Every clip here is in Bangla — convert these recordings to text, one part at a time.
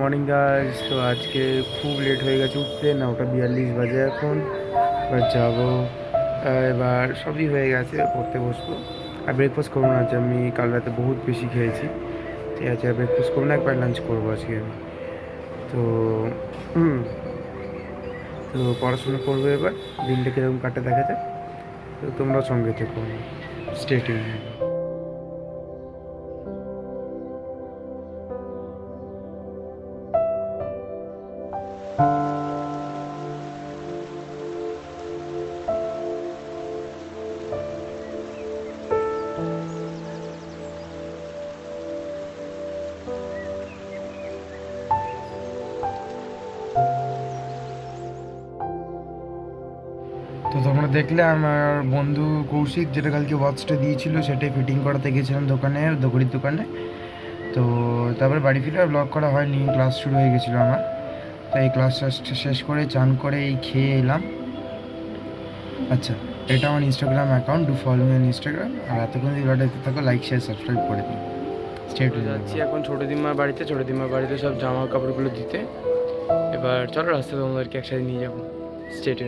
Morning guys. তো আজকে খুব লেট হয়ে গেছে উঠতে, 9:42 বাজে এখন। এবার যাবো, এবার সবই হয়ে গেছে, পড়তে বসবো। আর ব্রেকফাস্ট করবো না, আজ আমি কাল রাতে বহুত বেশি খেয়েছি। ঠিক আছে, আর ব্রেকফাস্ট করবো না, একবার লাঞ্চ করবো আজকে আমি। তো হুম, তো পড়াশোনা করবো এবার, দিনটা কীরকম কাটে দেখা যাক। তো তোমরা সঙ্গে থেকো, স্টে টিউন। তো তোমরা দেখলে আমার বন্ধু কৌশিক যেটা কালকে ওয়াচটা দিয়েছিল সেটাই ফিটিং করাতে গেছিলাম দোকানে, ঘড়ির দোকানে। তো তারপরে বাড়ি ফিরে আর ব্লগ করা হয়নি, ক্লাস শুরু হয়ে গেছিলো আমার। তো এই ক্লাসটা শেষ করে চান করে এই খেয়ে এলাম। আচ্ছা, এটা আমার Instagram account, do follow me on Instagram. আর এতক্ষণ যদি ভিডিওটা দেখতে থাকো, লাইক শেয়ার সাবস্ক্রাইব করে দিন। স্টেট যাচ্ছি এখন ছোটো দিমার বাড়িতে, ছোটো দিমার বাড়িতে সব জামা কাপড়গুলো দিতে। এবার চলো রাস্তায় তোমাদেরকে একসাথে নিয়ে যাবো, স্টেট।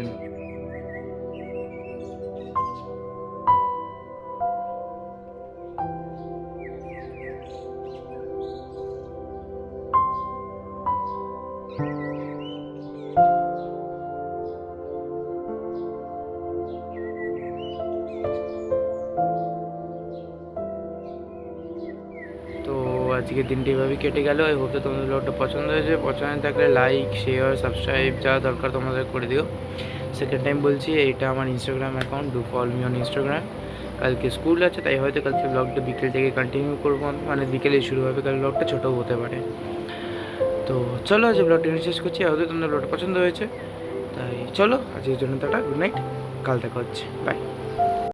তো আজকের দিনটি এভাবেই কেটে গেল। এই হোপ তোমাদের ব্লগটা পছন্দ হয়েছে। পছন্দ থাকলে লাইক শেয়ার সাবস্ক্রাইব যা দরকার তোমাদের করে দিও। সেকেন্ড টাইম বলছি, এইটা আমার Instagram account, do follow me on Instagram. কালকে স্কুল আছে, তাই হয়তো কালকে ব্লগটা বিকেল থেকে কন্টিনিউ করবো, মানে বিকেলে শুরু হবে, কাল ব্লগটা ছোটো হতে পারে। তো চলো আজ ব্লগটা শেষ করছি। হয়তো তোমাদের ব্লগটা পছন্দ হয়েছে, তাই চলো আজকের জন্য টাটা, গুড নাইট, কাল দেখা হচ্ছে, বাই।